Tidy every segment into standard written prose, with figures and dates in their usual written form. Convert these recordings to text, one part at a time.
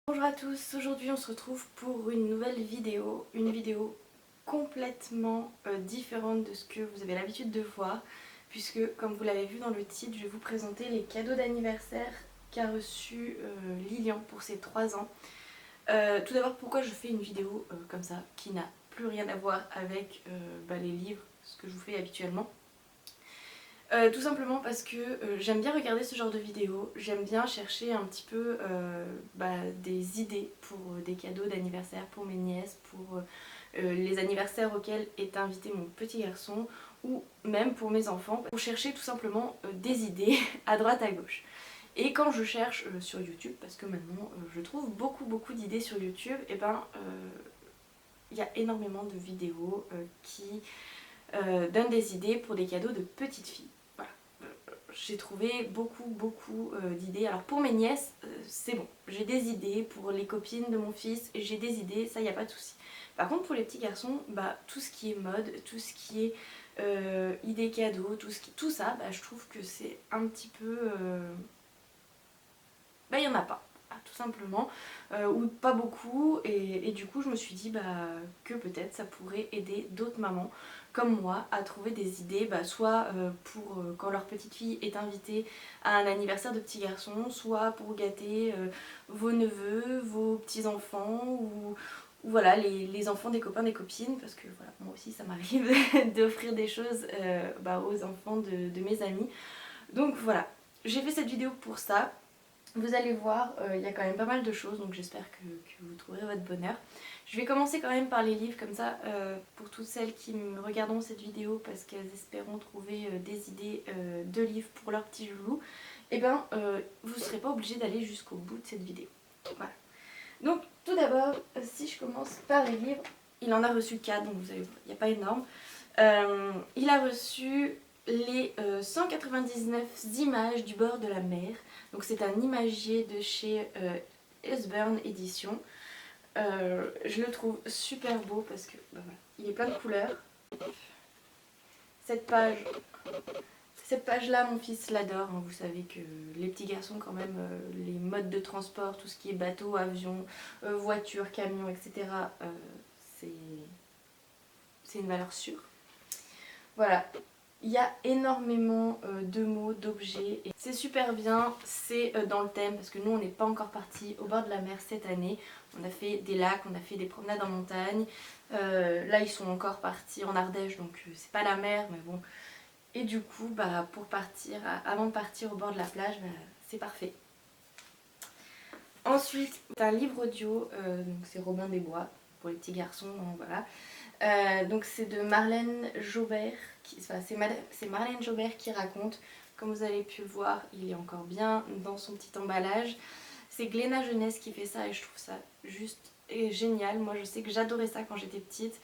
Bonjour à tous, aujourd'hui on se retrouve pour une nouvelle vidéo, une vidéo complètement différente de ce que vous avez l'habitude de voir, puisque comme vous l'avez vu dans le titre, je vais vous présenter les cadeaux d'anniversaire qu'a reçu Lilian pour ses 3 ans. Tout d'abord, pourquoi je fais une vidéo comme ça, qui n'a plus rien à voir avec les livres, ce que je vous fais habituellement. Tout simplement parce que j'aime bien regarder ce genre de vidéos, j'aime bien chercher un petit peu des idées pour des cadeaux d'anniversaire pour mes nièces, pour les anniversaires auxquels est invité mon petit garçon ou même pour mes enfants, pour chercher tout simplement des idées à droite à gauche. Et quand je cherche sur YouTube, parce que maintenant je trouve beaucoup d'idées sur YouTube, et il y a énormément de vidéos qui donnent des idées pour des cadeaux de petites filles. J'ai trouvé beaucoup d'idées. Alors pour mes nièces, c'est bon. J'ai des idées pour les copines de mon fils, j'ai des idées, ça y a pas de souci. Par contre pour les petits garçons, tout ce qui est mode, tout ce qui est idées cadeaux, tout ça, je trouve que c'est un petit peu... il n'y en a pas. Tout simplement, ou pas beaucoup, et du coup je me suis dit que peut-être ça pourrait aider d'autres mamans comme moi à trouver des idées, soit pour quand leur petite fille est invitée à un anniversaire de petit garçon, soit pour gâter vos neveux, vos petits enfants ou voilà les enfants des copains des copines, parce que voilà, moi aussi ça m'arrive d'offrir des choses aux enfants de mes amis. Donc voilà, j'ai fait cette vidéo pour ça. Vous allez voir, il y a quand même pas mal de choses, donc j'espère que vous trouverez votre bonheur. Je vais commencer quand même par les livres, comme ça, pour toutes celles qui me regarderont cette vidéo parce qu'elles espéreront trouver des idées de livres pour leur petit joujou, vous ne serez pas obligé d'aller jusqu'au bout de cette vidéo. Voilà. Donc tout d'abord, si je commence par les livres, il en a reçu 4, donc vous allez voir, il n'y a pas énorme. Il a reçu les 199 images du bord de la mer. Donc c'est un imagier de chez Esburn Édition. Je le trouve super beau parce que voilà, il est plein de couleurs. Cette page, cette page-là, mon fils l'adore. Hein. Vous savez que les petits garçons, quand même, les modes de transport, tout ce qui est bateau, avion, voiture, camion, etc., c'est une valeur sûre. Voilà, il y a énormément de mots, d'objets. C'est super bien, c'est dans le thème parce que nous on n'est pas encore partis au bord de la mer cette année. On a fait des lacs, on a fait des promenades en montagne. Là ils sont encore partis en Ardèche donc c'est pas la mer mais bon. Et du coup pour partir, avant de partir au bord de la plage, c'est parfait. Ensuite, c'est un livre audio, donc c'est Robin des Bois pour les petits garçons, hein, voilà. Donc c'est de Marlène Jobert, c'est Marlène Jobert qui raconte. Comme vous avez pu le voir, il est encore bien dans son petit emballage. C'est Glénat Jeunesse qui fait ça et je trouve ça juste génial. Moi je sais que j'adorais ça quand j'étais petite.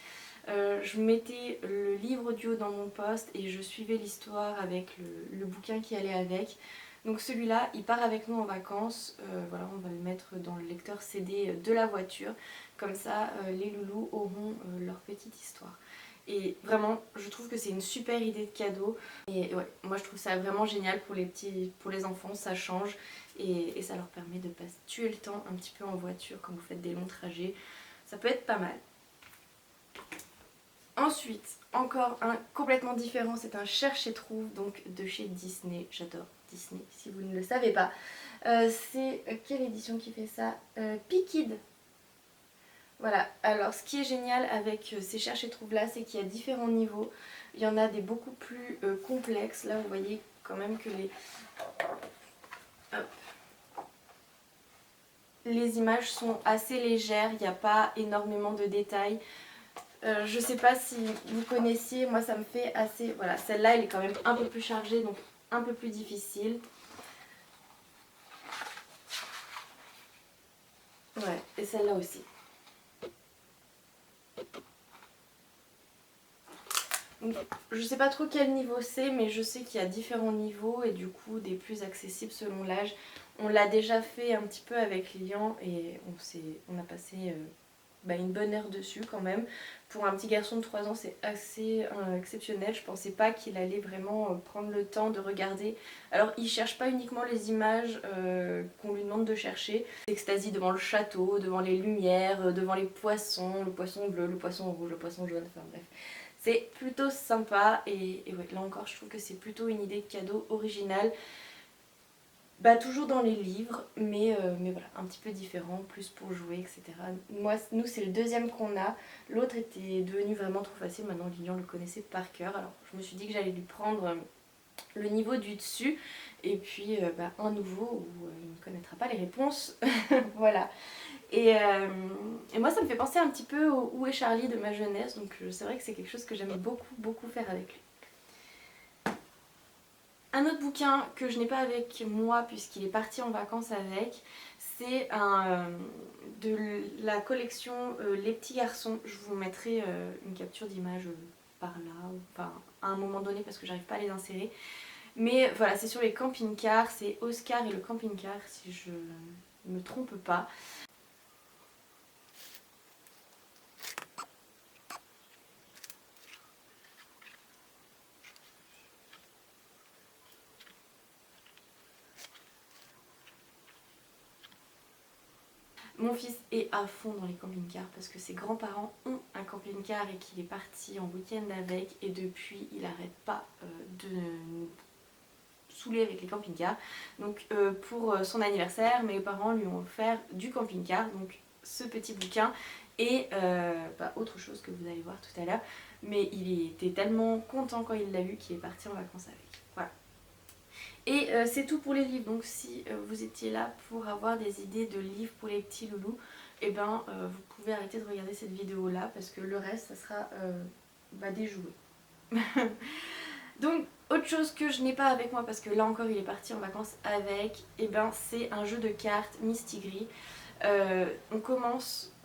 Je mettais le livre audio dans mon poste et je suivais l'histoire avec le bouquin qui allait avec. Donc celui-là, il part avec nous en vacances. Voilà, on va le mettre dans le lecteur CD de la voiture. Comme ça, les loulous auront leur petite histoire. Et vraiment, je trouve que c'est une super idée de cadeau. Et ouais, moi je trouve ça vraiment génial pour les petits, pour les enfants, ça change. Et ça leur permet de pas tuer le temps un petit peu en voiture quand vous faites des longs trajets. Ça peut être pas mal. Ensuite, encore un complètement différent, c'est un Cherche et Trouve, donc de chez Disney. J'adore Disney, si vous ne le savez pas. C'est quelle édition qui fait ça Pikid. Voilà, alors ce qui est génial avec ces Cherche et Trouve là, c'est qu'il y a différents niveaux. Il y en a des beaucoup plus complexes. Là, vous voyez quand même que hop, les images sont assez légères, il n'y a pas énormément de détails. Je sais pas si vous connaissiez, moi ça me fait assez... Voilà, celle-là elle est quand même un peu plus chargée, donc un peu plus difficile. Ouais, et celle-là aussi. Donc, je sais pas trop quel niveau c'est, mais je sais qu'il y a différents niveaux et du coup des plus accessibles selon l'âge. On l'a déjà fait un petit peu avec Lilian et on a passé une bonne heure dessus quand même. Pour un petit garçon de 3 ans c'est assez exceptionnel, je pensais pas qu'il allait vraiment prendre le temps de regarder. Alors il cherche pas uniquement les images qu'on lui demande de chercher, il s'extasie devant le château, devant les lumières, devant les poissons, le poisson bleu, le poisson rouge, le poisson jaune, enfin bref. C'est plutôt sympa et ouais, là encore je trouve que c'est plutôt une idée de cadeau originale. Toujours dans les livres, mais voilà, un petit peu différent, plus pour jouer, etc. Nous c'est le deuxième qu'on a, l'autre était devenu vraiment trop facile, maintenant Lilian le connaissait par cœur, alors je me suis dit que j'allais lui prendre le niveau du dessus, et puis un nouveau où il ne connaîtra pas les réponses, voilà. Et moi ça me fait penser un petit peu au Où est Charlie de ma jeunesse, donc c'est vrai que c'est quelque chose que j'aime beaucoup faire avec lui. Un autre bouquin que je n'ai pas avec moi puisqu'il est parti en vacances avec, c'est de la collection Les Petits Garçons. Je vous mettrai une capture d'image par là, enfin à un moment donné parce que j'arrive pas à les insérer. Mais voilà, c'est sur les camping-cars, c'est Oscar et le camping-car si je ne me trompe pas. Mon fils est à fond dans les camping-cars parce que ses grands-parents ont un camping-car et qu'il est parti en week-end avec et depuis il n'arrête pas de nous saouler avec les camping-cars. Donc pour son anniversaire, mes parents lui ont offert du camping-car, donc ce petit bouquin et autre chose que vous allez voir tout à l'heure. Mais il était tellement content quand il l'a eu qu'il est parti en vacances avec. Voilà. Et c'est tout pour les livres, donc si vous étiez là pour avoir des idées de livres pour les petits loulous, et vous pouvez arrêter de regarder cette vidéo là parce que le reste ça sera des jouets. Donc autre chose que je n'ai pas avec moi parce que là encore il est parti en vacances avec, c'est un jeu de cartes Mistigris. On commence,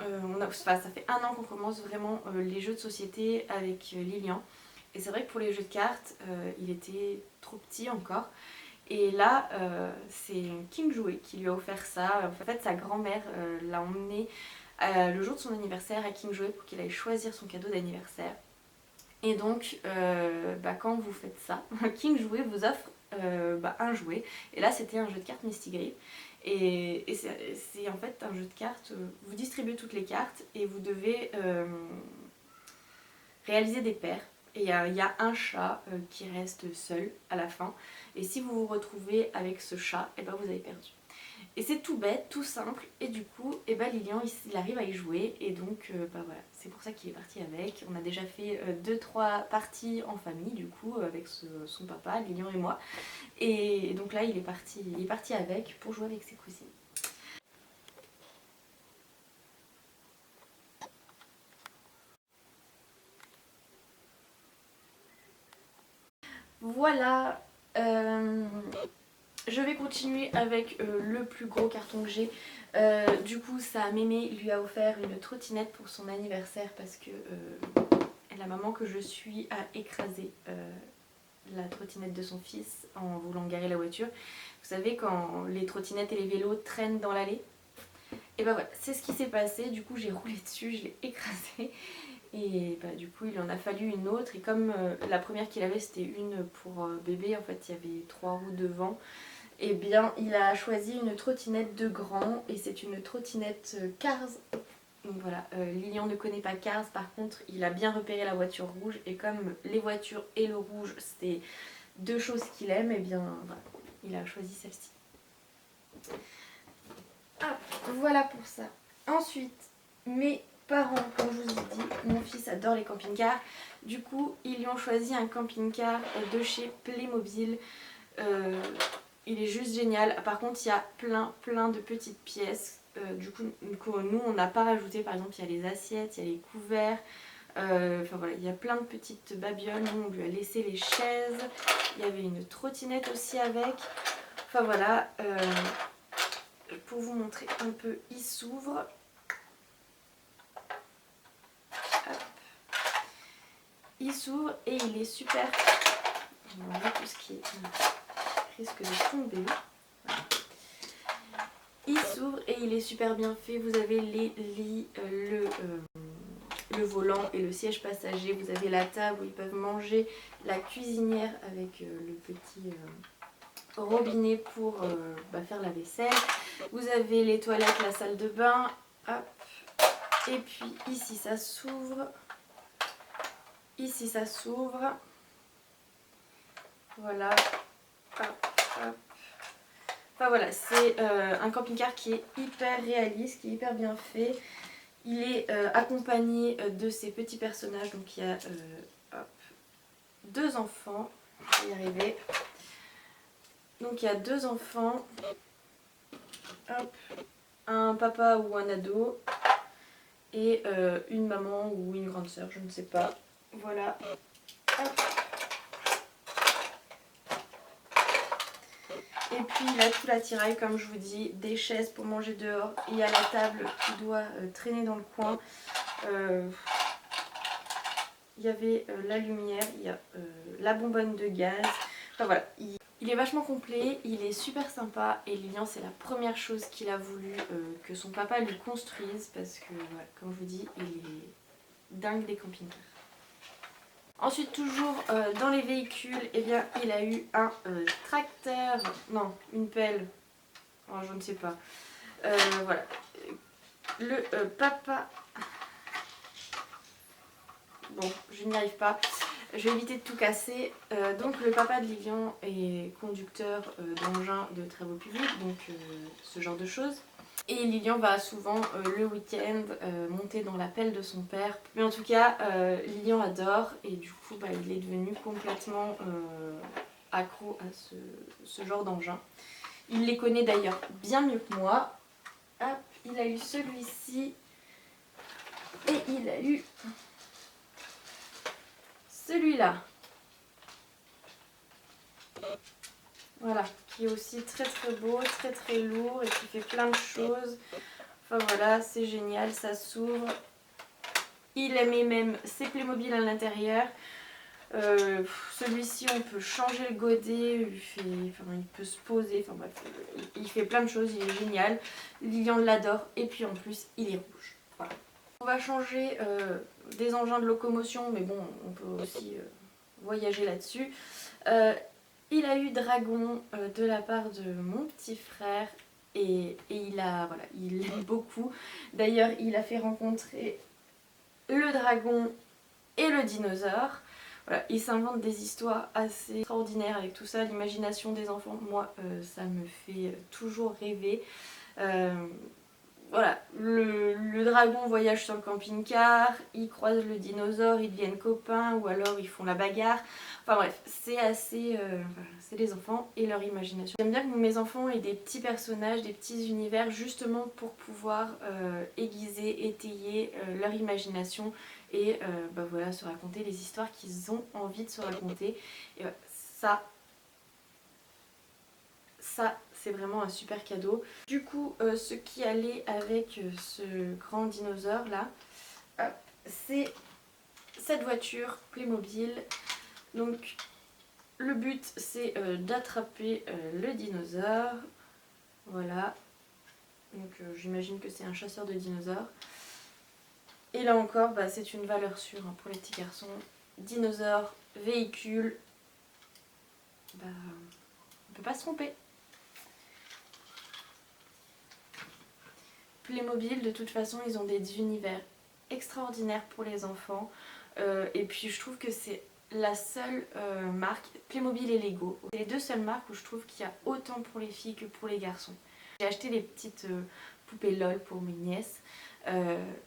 ça fait 1 an qu'on commence vraiment les jeux de société avec Lilian. Et c'est vrai que pour les jeux de cartes, il était trop petit encore. Et là, c'est King Jouet qui lui a offert ça. En fait, sa grand-mère l'a emmené le jour de son anniversaire à King Jouet pour qu'il aille choisir son cadeau d'anniversaire. Et donc, quand vous faites ça, King Jouet vous offre un jouet. Et là, c'était un jeu de cartes Mistigris. Et c'est en fait un jeu de cartes, vous distribuez toutes les cartes et vous devez réaliser des paires. Et il y a un chat qui reste seul à la fin. Et si vous vous retrouvez avec ce chat, vous avez perdu. Et c'est tout bête, tout simple. Et du coup, Lilian, il arrive à y jouer. Et donc, voilà, c'est pour ça qu'il est parti avec. On a déjà fait 2-3 parties en famille, du coup, avec son papa, Lilian et moi. Et donc là, il est parti avec pour jouer avec ses cousines. Voilà, je vais continuer avec le plus gros carton que j'ai. Du coup, sa mémé lui a offert une trottinette pour son anniversaire parce que la maman que je suis a écrasé la trottinette de son fils en voulant garer la voiture. Vous savez, quand les trottinettes et les vélos traînent dans l'allée, et voilà, c'est ce qui s'est passé. Du coup, j'ai roulé dessus, je l'ai écrasé. Et du coup il en a fallu une autre et comme la première qu'il avait c'était une pour bébé, en fait il y avait 3 roues devant, et il a choisi une trottinette de grand et c'est une trottinette Cars. Donc voilà, Lilian ne connaît pas Cars, par contre il a bien repéré la voiture rouge et comme les voitures et le rouge c'était 2 choses qu'il aime, voilà, il a choisi celle-ci. Voilà pour ça. Ensuite, mes parents, comme je vous ai dit, mon fils adore les camping-cars. Du coup, ils lui ont choisi un camping-car de chez Playmobil. Il est juste génial. Par contre, il y a plein de petites pièces. Du coup, nous, on n'a pas rajouté. Par exemple, il y a les assiettes, il y a les couverts. Voilà, il y a plein de petites babioles. Nous, on lui a laissé les chaises. Il y avait une trottinette aussi avec. Enfin voilà. Pour vous montrer un peu, il s'ouvre. Il s'ouvre et il est super. Je vais tout ce qui risque de tomber. Voilà. Il s'ouvre et il est super bien fait. Vous avez les lits, le volant et le siège passager. Vous avez la table où ils peuvent manger, la cuisinière avec le petit robinet pour faire la vaisselle. Vous avez les toilettes, la salle de bain. Hop. Et puis ici ça s'ouvre. Ici ça s'ouvre. Voilà. Hop, hop. Enfin voilà, c'est un camping-car qui est hyper réaliste, qui est hyper bien fait. Il est accompagné de ces petits personnages. Donc il y a hop, 2 enfants. Je vais y arriver. Donc il y a 2 enfants. Hop, un papa ou un ado. Et une maman ou une grande sœur, je ne sais pas. Voilà. Hop. Et puis là tout l'attirail, comme je vous dis, des chaises pour manger dehors. Il y a la table qui doit traîner dans le coin. Il y avait la lumière, il y a la bonbonne de gaz. Enfin voilà, il est vachement complet, il est super sympa et Lilian c'est la première chose qu'il a voulu que son papa lui construise parce que voilà, comme je vous dis, il est dingue des camping-cars. Ensuite toujours dans les véhicules, eh bien, il a eu un tracteur, non une pelle, oh, je ne sais pas. Voilà, le papa, bon je n'y arrive pas, je vais éviter de tout casser. Donc le papa de Lilian est conducteur d'engins de travaux publics, donc ce genre de choses. Et Lilian va souvent le week-end monter dans la pelle de son père. Mais en tout cas, Lilian adore et du coup il est devenu complètement accro à ce genre d'engin. Il les connaît d'ailleurs bien mieux que moi. Hop, il a eu celui-ci et il a eu celui-là. Voilà, qui est aussi très très beau, très très lourd et qui fait plein de choses. Enfin voilà, c'est génial, ça s'ouvre. Il aimait même ses Playmobil à l'intérieur. Celui-ci on peut changer le godet, il peut se poser, enfin bref, il fait plein de choses, il est génial. Lilian l'adore et puis en plus il est rouge. Voilà. On va changer des engins de locomotion, mais bon on peut aussi voyager là-dessus. Il a eu Dragon de la part de mon petit frère et il l'aime beaucoup. D'ailleurs il a fait rencontrer le dragon et le dinosaure. Voilà, il s'invente des histoires assez extraordinaires avec tout ça. L'imagination des enfants, moi, ça me fait toujours rêver. Voilà, le dragon voyage sur le camping-car, ils croisent le dinosaure, ils deviennent copains ou alors ils font la bagarre. Enfin bref, c'est assez... c'est les enfants et leur imagination. J'aime bien que mes enfants aient des petits personnages, des petits univers justement pour pouvoir aiguiser, étayer leur imagination et voilà, se raconter les histoires qu'ils ont envie de se raconter. Et voilà, ça c'est vraiment un super cadeau. Du coup, ce qui allait avec ce grand dinosaure là, c'est cette voiture Playmobil. Donc le but c'est d'attraper le dinosaure. Voilà. Donc j'imagine que c'est un chasseur de dinosaures. Et là encore, c'est une valeur sûre hein, pour les petits garçons. Dinosaure, véhicule, on ne peut pas se tromper. Playmobil, de toute façon, ils ont des univers extraordinaires pour les enfants. Et puis je trouve que c'est la seule marque, Playmobil et Lego, c'est les deux seules marques où je trouve qu'il y a autant pour les filles que pour les garçons. J'ai acheté des petites poupées LOL pour mes nièces.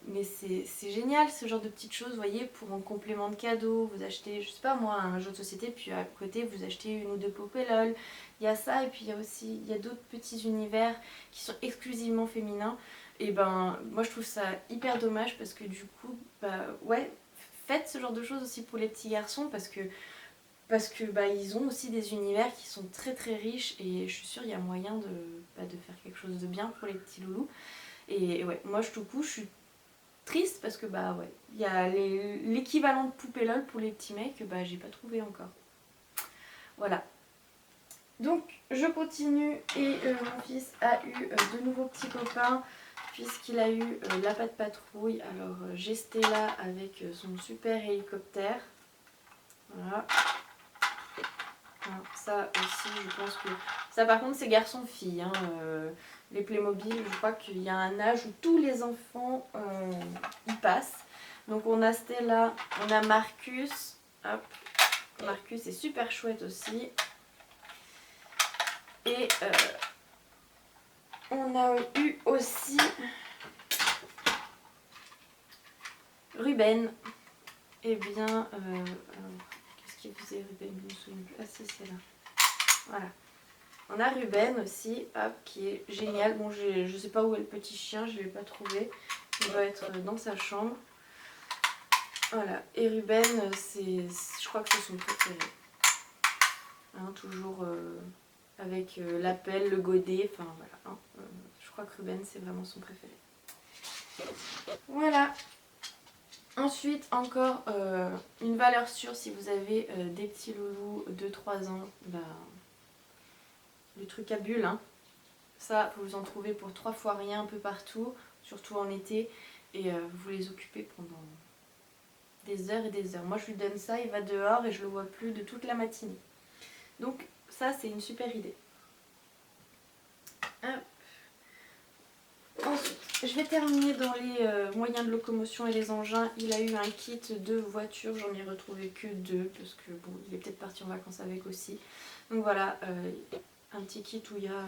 Mais c'est génial ce genre de petites choses, vous voyez, pour un complément de cadeau, vous achetez, je sais pas moi, un jeu de société, puis à côté vous achetez une ou deux poupées LOL. Il y a ça et puis il y a d'autres petits univers qui sont exclusivement féminins. Et moi je trouve ça hyper dommage parce que du coup, ouais, faites ce genre de choses aussi pour les petits garçons parce que ils ont aussi des univers qui sont très très riches et je suis sûre qu'il y a moyen de faire quelque chose de bien pour les petits loulous. Et ouais, moi je suis triste parce que ouais, il y a l'équivalent de poupée LOL pour les petits mecs que j'ai pas trouvé encore. Voilà. Donc je continue et mon fils a eu de nouveaux petits copains puisqu'il a eu la patte patrouille. Alors j'ai Stella avec son super hélicoptère. Voilà. Alors, ça aussi je pense que... Ça par contre c'est garçon-fille. Hein, les Playmobil, je crois qu'il y a un âge où tous les enfants y passent. Donc on a Stella, on a Marcus. Hop. Marcus est super chouette aussi. Et on a eu aussi Ruben. Eh bien, qu'est-ce qu'il faisait Ruben? Je me souviens plus. Ah si, c'est là. Voilà. On a Ruben aussi, hop, qui est génial. Bon, je sais pas où est le petit chien, je ne l'ai pas trouvé. Il doit être dans sa chambre. Voilà. Et Ruben, je crois que c'est son préféré. Hein, toujours avec l'appel, le godet, enfin voilà. Hein, je crois que Ruben, c'est vraiment son préféré. Voilà. Ensuite, encore une valeur sûre si vous avez des petits loulous de 3 ans. Bah, le truc à bulles, hein. Ça, vous en trouvez pour 3 fois rien un peu partout, surtout en été. Et vous les occupez pendant des heures et des heures. Moi, je lui donne ça, il va dehors et je le vois plus de toute la matinée. Donc ça, c'est une super idée. Ensuite, je vais terminer dans les moyens de locomotion et les engins. Il a eu un kit de voiture, j'en ai retrouvé que 2 parce que bon, il est peut-être parti en vacances avec aussi. Donc voilà, un petit kit où il y a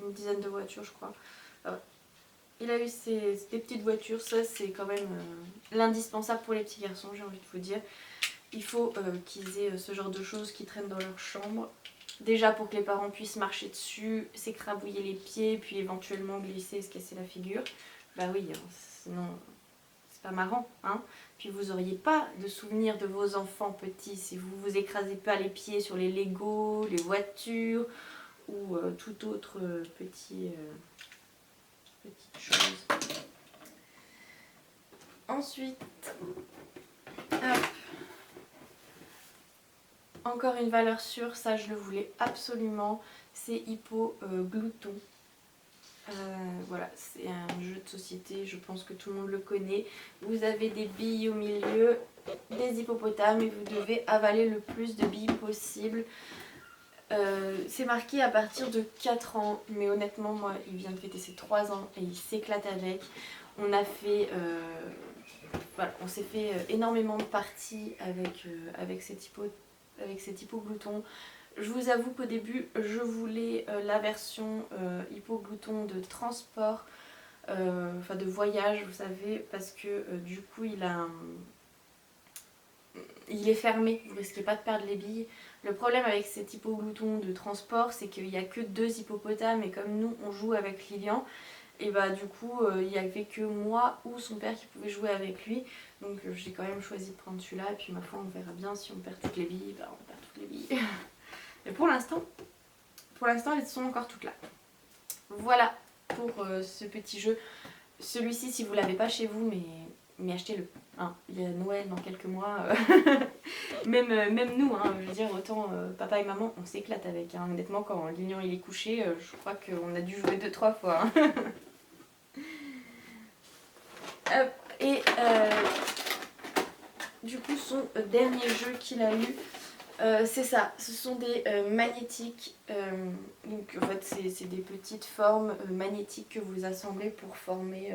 une dizaine de voitures, je crois. Il a eu des petites voitures, ça c'est quand même l'indispensable pour les petits garçons, j'ai envie de vous dire. Il faut qu'ils aient ce genre de choses qui traînent dans leur chambre. Déjà pour que les parents puissent marcher dessus, s'écrabouiller les pieds, puis éventuellement glisser et se casser la figure. Bah oui, hein, sinon c'est pas marrant. Hein. Puis vous auriez pas de souvenirs de vos enfants petits si vous vous écrasez pas les pieds sur les Lego, les voitures ou tout autre petite chose. Ensuite, hop. Encore une valeur sûre, ça je le voulais absolument, c'est Hippo Glouton. Voilà, c'est un jeu de société, je pense que tout le monde le connaît. Vous avez des billes au milieu, des hippopotames et vous devez avaler le plus de billes possible. C'est marqué à partir de 4 ans, mais honnêtement, moi, il vient de fêter ses 3 ans et il s'éclate avec. On a fait... voilà, on s'est fait énormément de parties avec cet hippoglouton. Je vous avoue qu'au début je voulais la version hippoglouton de transport, enfin de voyage, vous savez, parce que du coup il est fermé, vous risquez pas de perdre les billes. Le problème avec cet hippoglouton de transport, c'est qu'il n'y a que 2 hippopotames et comme nous on joue avec Lilian, et bah du coup il n'y avait que moi ou son père qui pouvait jouer avec lui. Donc j'ai quand même choisi de prendre celui-là et puis ma foi on verra bien si on perd toutes les billes, bah on perd toutes les billes. Mais pour l'instant elles sont encore toutes là. Voilà pour ce petit jeu. Celui-ci si vous ne l'avez pas chez vous, mais achetez-le. Hein. Il y a Noël dans quelques mois. Même nous, hein, je veux dire, autant papa et maman on s'éclate avec. Hein. Honnêtement quand Lignon il est couché, je crois qu'on a dû jouer 2-3 fois. Hein. Et du coup son dernier jeu qu'il a eu, c'est ça, ce sont des magnétiques, donc en fait c'est des petites formes magnétiques que vous assemblez pour former,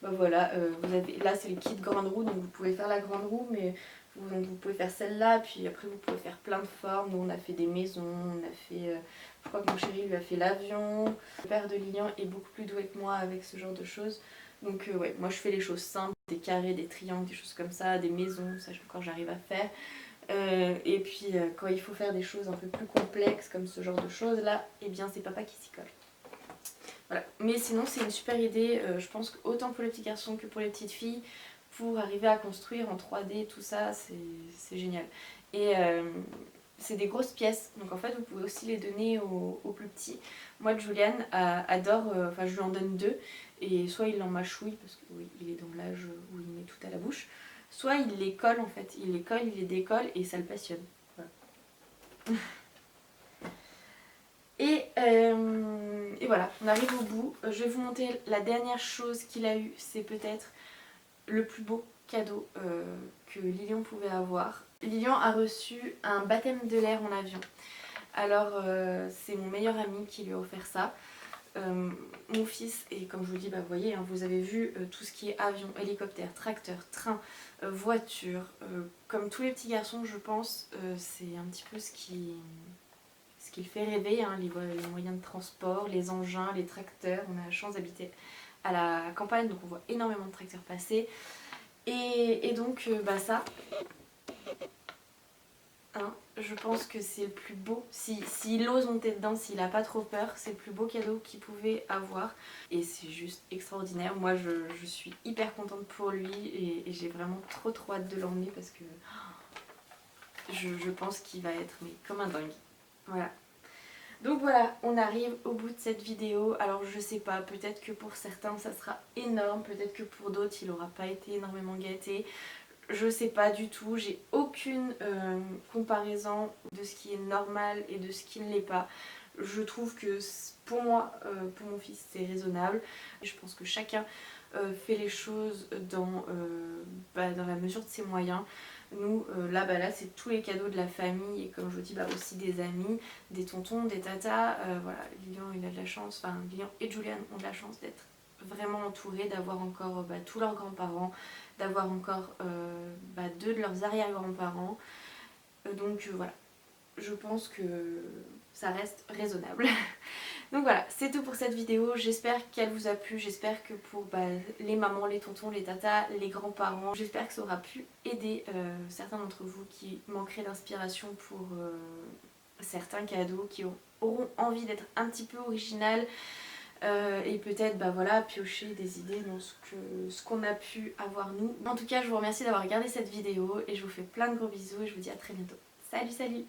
bah voilà, vous avez, là c'est le kit grande roue, donc vous pouvez faire la grande roue, mais vous pouvez faire celle-là, puis après vous pouvez faire plein de formes. Nous on a fait des maisons, on a fait, je crois que mon chéri lui a fait l'avion. Le père de Lilian est beaucoup plus doué que moi avec ce genre de choses. Donc ouais, moi je fais les choses simples, des carrés, des triangles, des choses comme ça, des maisons, ça encore j'arrive à faire. Et puis quand il faut faire des choses un peu plus complexes comme ce genre de choses là, eh bien c'est papa qui s'y colle. Voilà. Mais sinon c'est une super idée, je pense que autant pour les petits garçons que pour les petites filles, pour arriver à construire en 3D tout ça, c'est génial. Et c'est des grosses pièces, donc en fait vous pouvez aussi les donner aux plus petits. Moi Julian adore, enfin je lui en donne 2, et soit il en mâchouille parce que oui, il est dans l'âge où il met tout à la bouche, soit il les colle en fait, il les colle, il les décolle et ça le passionne. Voilà. Et voilà, on arrive au bout. Je vais vous montrer la dernière chose qu'il a eu, c'est peut-être le plus beau cadeau que Lilian pouvait avoir. Lilian a reçu un baptême de l'air en avion. Alors c'est mon meilleur ami qui lui a offert ça. Mon fils, et comme je vous le dis, bah, vous voyez, hein, vous avez vu tout ce qui est avion, hélicoptère, tracteur, train, voiture, comme tous les petits garçons je pense, c'est un petit peu ce qui le fait rêver, hein, les moyens de transport, les engins, les tracteurs. On a la chance d'habiter à la campagne, donc on voit énormément de tracteurs passer. Et donc bah ça, hein, je pense que c'est le plus beau. S'il ose monter dedans, s'il n'a pas trop peur, c'est le plus beau cadeau qu'il pouvait avoir. Et c'est juste extraordinaire. Moi je suis hyper contente pour lui et j'ai vraiment trop hâte de l'emmener parce que je pense qu'il va être mais comme un dingue. Voilà. Donc voilà, on arrive au bout de cette vidéo. Alors je sais pas, peut-être que pour certains ça sera énorme, peut-être que pour d'autres il n'aura pas été énormément gâté. Je sais pas du tout, j'ai aucune comparaison de ce qui est normal et de ce qui ne l'est pas. Je trouve que pour moi, pour mon fils, c'est raisonnable. Je pense que chacun fait les choses dans la mesure de ses moyens. Nous, là c'est tous les cadeaux de la famille et comme je vous dis, aussi des amis, des tontons, des tatas. Voilà, Lilian il a de la chance, enfin Lilian et Julian ont de la chance d'être vraiment entourés, d'avoir encore tous leurs grands-parents, d'avoir encore deux de leurs arrière-grands-parents. Donc voilà, je pense que ça reste raisonnable. Donc voilà, c'est tout pour cette vidéo, j'espère qu'elle vous a plu, j'espère que pour les mamans, les tontons, les tatas, les grands-parents, j'espère que ça aura pu aider certains d'entre vous qui manqueraient d'inspiration pour certains cadeaux, qui auront envie d'être un petit peu original et peut-être voilà, piocher des idées dans ce qu'on a pu avoir nous. En tout cas, je vous remercie d'avoir regardé cette vidéo et je vous fais plein de gros bisous et je vous dis à très bientôt. Salut, salut!